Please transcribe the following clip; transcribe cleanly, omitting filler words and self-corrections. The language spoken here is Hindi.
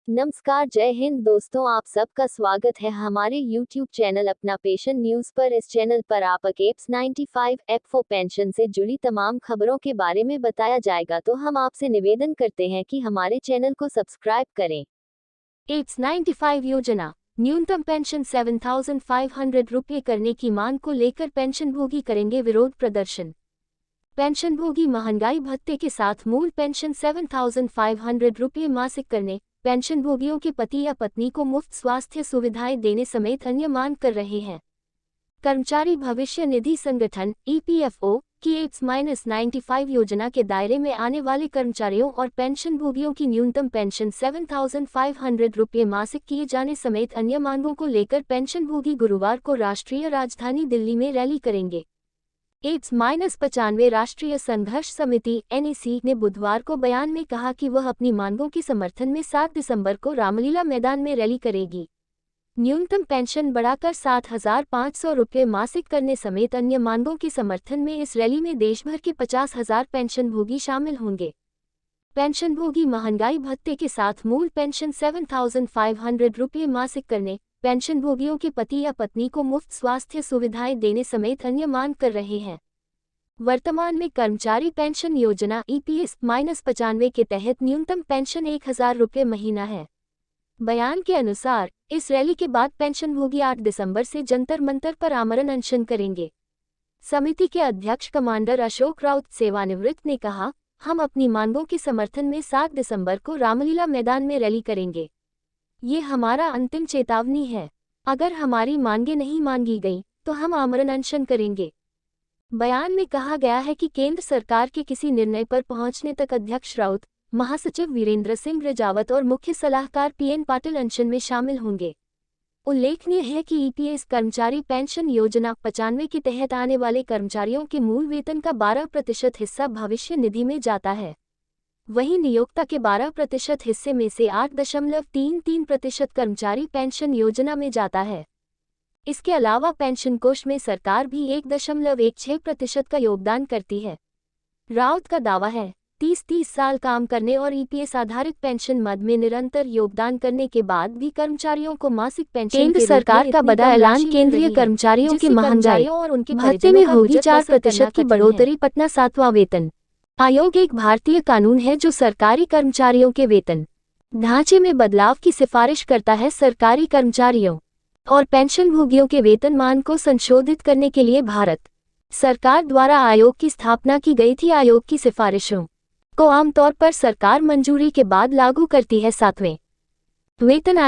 नमस्कार, जय हिंद दोस्तों, आप सबका स्वागत है हमारे YouTube चैनल अपना पेशन न्यूज पर। इस चैनल पर आप एप्स 95 F4 पेंशन से जुड़ी तमाम खबरों के बारे में बताया जाएगा, तो हम आपसे निवेदन करते हैं कि हमारे चैनल को सब्सक्राइब करें। एप्स 95 योजना न्यूनतम पेंशन 7,500 रुपये करने की मांग को लेकर पेंशनभोगी करेंगे विरोध प्रदर्शन। पेंशनभोगी महंगाई भत्ते के साथ मूल पेंशन 7,500 रुपये मासिक करने, पेंशनभोगियों के पति या पत्नी को मुफ्त स्वास्थ्य सुविधाएं देने समेत अन्य मांग कर रहे हैं। कर्मचारी भविष्य निधि संगठन EPFO की एप्स 95 योजना के दायरे में आने वाले कर्मचारियों और पेंशनभोगियों की न्यूनतम पेंशन 7,500 रुपये मासिक किए जाने समेत अन्य मांगों को लेकर पेंशनभोगी गुरुवार को राष्ट्रीय राजधानी दिल्ली में रैली करेंगे। एप्स 95 राष्ट्रीय संघर्ष समिति NEC ने बुधवार को बयान में कहा कि वह अपनी मांगों के समर्थन में 7 दिसंबर को रामलीला मैदान में रैली करेगी। न्यूनतम पेंशन बढ़ाकर 7,500 रुपये मासिक करने समेत अन्य मांगों के समर्थन में इस रैली में देशभर के 50,000 पेंशनभोगी शामिल होंगे। पेंशनभोगी महंगाई भत्ते के साथ मूल पेंशन 7,500 रुपये मासिक करने, पेंशनभोगियों के पति या पत्नी को मुफ्त स्वास्थ्य सुविधाएं देने समेत अन्य मांग कर रहे हैं। वर्तमान में कर्मचारी पेंशन योजना EPS 95 के तहत न्यूनतम पेंशन 1,000 रुपये महीना है। बयान के अनुसार इस रैली के बाद पेंशनभोगी 8 दिसंबर से जंतर मंतर पर आमरण अनशन करेंगे। समिति के अध्यक्ष कमांडर अशोक राउत सेवानिवृत्त ने कहा, हम अपनी मांगों के समर्थन में 7 दिसंबर को रामलीला मैदान में रैली करेंगे। ये हमारा अंतिम चेतावनी है। अगर हमारी मांगें नहीं मांगी गई तो हम आमरण अनशन करेंगे। बयान में कहा गया है कि केंद्र सरकार के किसी निर्णय पर पहुंचने तक अध्यक्ष राउत, महासचिव वीरेंद्र सिंह रजावत और मुख्य सलाहकार PN पाटिल अनशन में शामिल होंगे। उल्लेखनीय है कि EPS कर्मचारी पेंशन योजना 95 के तहत आने वाले कर्मचारियों के मूल वेतन का 12% हिस्सा भविष्य निधि में जाता है। वहीं नियोक्ता के 12% हिस्से में से 8.33% कर्मचारी पेंशन योजना में जाता है। इसके अलावा पेंशन कोष में सरकार भी 1.16% का योगदान करती है। राउत का दावा है, 30 साल काम करने और EPS आधारित पेंशन मद में निरंतर योगदान करने के बाद भी कर्मचारियों को मासिक पेंशन केंद्र सरकार का बड़ा ऐलान केंद्रीय कर्मचारियों की महंगाई और उनके भत्ते में होगी 4% की बढ़ोतरी। पटना 7वां वेतन आयोग एक भारतीय कानून है जो सरकारी कर्मचारियों के वेतन ढांचे में बदलाव की सिफारिश करता है। सरकारी कर्मचारियों और पेंशनभोगियों के वेतनमान को संशोधित करने के लिए भारत सरकार द्वारा आयोग की स्थापना की गई थी। आयोग की सिफारिशों को आमतौर पर सरकार मंजूरी के बाद लागू करती है। 7वें वेतन आयोग